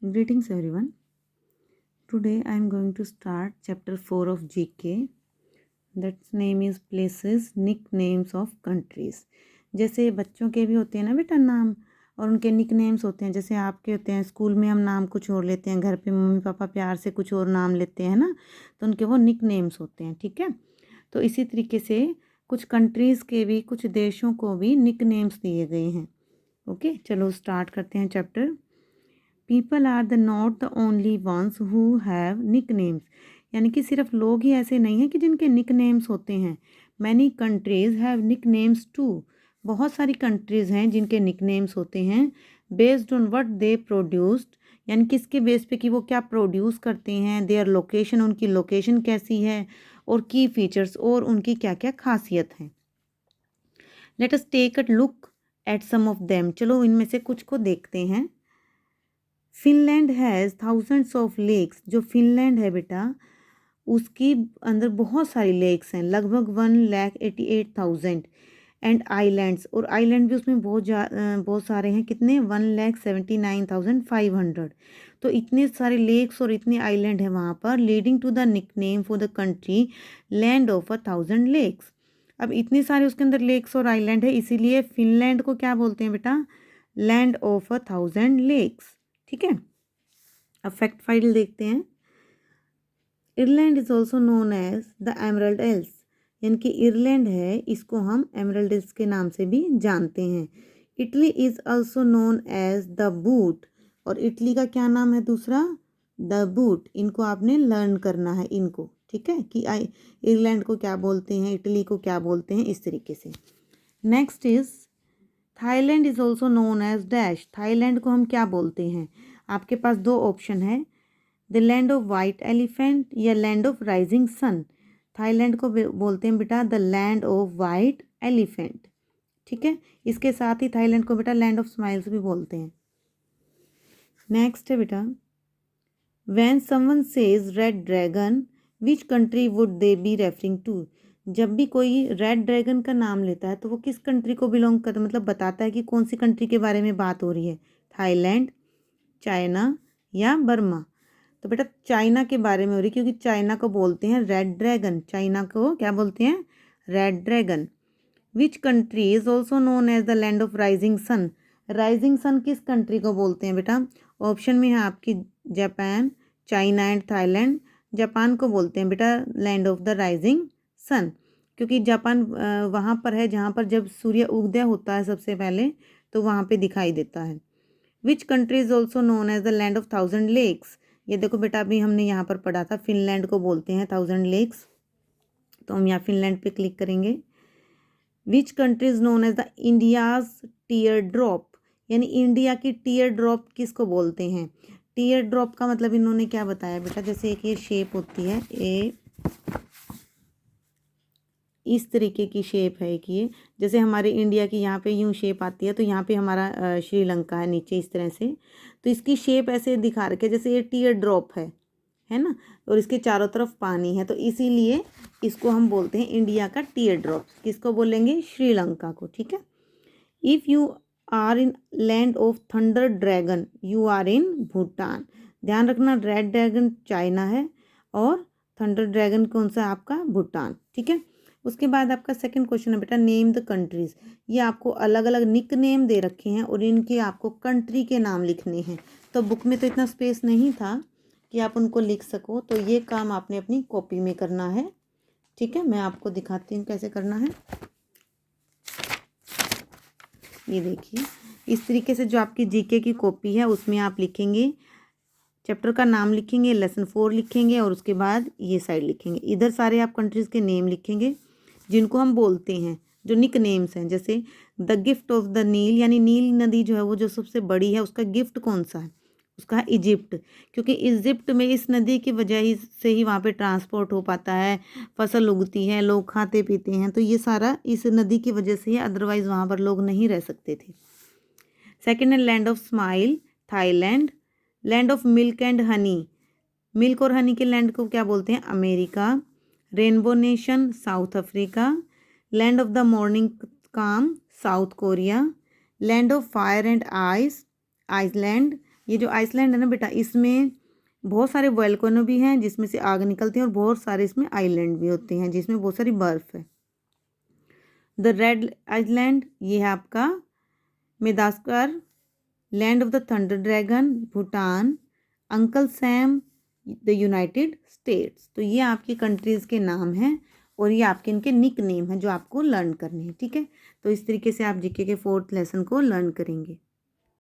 Greetings everyone. Today I am going to start chapter 4 of GK. That's name is places nicknames of countries. जैसे बच्चों के भी होते हैं ना बेटा नाम, और उनके निकनेम्स होते हैं। जैसे आपके होते हैं, स्कूल में हम नाम कुछ और लेते हैं, घर पे मम्मी पापा प्यार से कुछ और नाम लेते हैं ना, तो उनके वो निकनेम्स होते हैं। ठीक है, तो इसी तरीके से कुछ कंट्रीज़ के भी, कुछ देशों को भी निकनेम्स दिए गए हैं। ओके, चलो स्टार्ट करते हैं chapter. People are the not the only ones who have nick names, यानी कि सिर्फ लोग ही ऐसे नहीं हैं कि जिनके निक नेम्स होते हैं। Many countries have nick names too, बहुत सारी कंट्रीज़ हैं जिनके निक नेम्स होते हैं। Based on what they produced, यानी किसके बेस पे कि वो क्या प्रोड्यूस करते हैं। देयर लोकेशन, उनकी लोकेशन कैसी है, और की फीचर्स, और उनकी क्या क्या खासियत है। Let us take a look at some of them, चलो इनमें से कुछ को देखते हैं। Finland has thousands of lakes, जो फिनलैंड है बेटा उसकी अंदर बहुत सारी लेक्स हैं, लगभग 1,88,000। एंड आइलैंड्स, और आइलैंड भी उसमें बहुत सारे हैं। कितने? 1,79,500। तो इतने सारे लेक्स और इतने आइलैंड हैं वहाँ पर, leading to the nickname for the country land of 1,000 lakes. अब इतने सारे उसके अंदर लेक्स और आइलैंड है, इसीलिए फिनलैंड को क्या बोलते हैं बेटा? Land of 1,000 lakes. ठीक है, अब फैक्ट फाइल देखते हैं। Ireland is also known as the Emerald एल्स, यानी कि आयरलैंड है, इसको हम एमरल्ड एल्स के नाम से भी जानते हैं। Italy is also known as the boot, और इटली का क्या नाम है दूसरा? The boot. इनको आपने लर्न करना है इनको, ठीक है, कि आयरलैंड को क्या बोलते हैं, इटली को क्या बोलते हैं, इस तरीके से। Next is Thailand is also known as dash, Thailand को हम क्या बोलते हैं? आपके पास दो ऑप्शन है, the land of white elephant या land of rising sun. Thailand को बोलते हैं बेटा the land of white elephant. ठीक है, इसके साथ ही थाईलैंड को बेटा लैंड ऑफ स्माइल्स भी बोलते हैं। नेक्स्ट है बेटा, when someone says red dragon which country would they be referring to. जब भी कोई रेड ड्रैगन का नाम लेता है तो वो किस कंट्री को बिलोंग करता है, मतलब बताता है कि कौन सी कंट्री के बारे में बात हो रही है। थाईलैंड, चाइना या बर्मा। तो बेटा चाइना के बारे में हो रही, क्योंकि चाइना को बोलते हैं रेड ड्रैगन। चाइना को क्या बोलते हैं? Red dragon. Which country is also known as the land of rising sun. Rising sun किस कंट्री को बोलते हैं बेटा? ऑप्शन में है आपकी Japan, China and Thailand. Japan को बोलते हैं बेटा land of the rising sun, क्योंकि जापान वहाँ पर है जहाँ पर जब सूर्य उदय होता है सबसे पहले, तो वहाँ पे दिखाई देता है। Which country is also known as the land of 1,000 lakes. ये देखो बेटा अभी हमने यहाँ पर पढ़ा था, फिनलैंड को बोलते हैं 1,000 लेक्स, तो हम यहाँ फिनलैंड पे क्लिक करेंगे। Which country is known as the India's tear drop, यानी इंडिया की टीयर ड्रॉप किसको बोलते हैं? टीयर ड्रॉप का मतलब इन्होंने क्या बताया बेटा, जैसे एक ये शेप होती है, इस तरीके की शेप है कि ये जैसे हमारे इंडिया की यहाँ पे यूँ शेप आती है, तो यहाँ पे हमारा श्रीलंका है नीचे इस तरह से। तो इसकी शेप ऐसे दिखा रखे जैसे ये टीयर ड्रॉप है ना, और इसके चारों तरफ पानी है, तो इसीलिए इसको हम बोलते हैं इंडिया का टीयर ड्रॉप। किसको बोलेंगे? श्रीलंका को। ठीक है, if you are in land of thunder dragon you are in Bhutan. ध्यान रखना, रेड ड्रैगन चाइना है और थंडर ड्रैगन कौन सा है आपका? भूटान। ठीक है, उसके बाद आपका सेकंड क्वेश्चन है बेटा नेम द कंट्रीज़। ये आपको अलग अलग निक नेम दे रखे हैं और इनके आपको कंट्री के नाम लिखने हैं। तो बुक में तो इतना स्पेस नहीं था कि आप उनको लिख सको, तो ये काम आपने अपनी कॉपी में करना है। ठीक है, मैं आपको दिखाती हूँ कैसे करना है। ये देखिए, इस तरीके से जो आपकी जीके की कॉपी है उसमें आप लिखेंगे, चैप्टर का नाम लिखेंगे, लेसन 4 लिखेंगे, और उसके बाद ये साइड लिखेंगे। इधर सारे आप कंट्रीज़ के नेम लिखेंगे जिनको हम बोलते हैं, जो निक नेम्स हैं। जैसे द गिफ्ट ऑफ द नील, यानी नील नदी जो है वो जो सबसे बड़ी है, उसका गिफ्ट कौन सा है? उसका है इजिप्ट, क्योंकि इजिप्ट में इस नदी की वजह ही से ही वहाँ पे ट्रांसपोर्ट हो पाता है, फसल उगती है, लोग खाते पीते हैं, तो ये सारा इस नदी की वजह से ही, अदरवाइज़ वहाँ पर लोग नहीं रह सकते थे। सेकेंड है land of smile, Thailand. Land of milk and honey, milk और हनी के लैंड को क्या बोलते हैं? America. Rainbow nation, South Africa. Land of the morning calm, South Korea. Land of fire and ice, Iceland. ये जो Iceland है ना बेटा, इसमें बहुत सारे वोल्केनो भी हैं जिसमें से आग निकलती है, और बहुत सारे इसमें आइलैंड भी होते हैं जिसमें बहुत सारी बर्फ़ है। द रेड आइलैंड, ये है आपका Madagascar, land of the thunder dragon Bhutan, uncle Sam the United States. तो ये आपकी कंट्रीज़ के नाम हैं और ये आपके इनके निक नेम हैं जो आपको लर्न करने हैं, ठीक है। तो इस तरीके से आप जीके के 4th लेसन को लर्न करेंगे।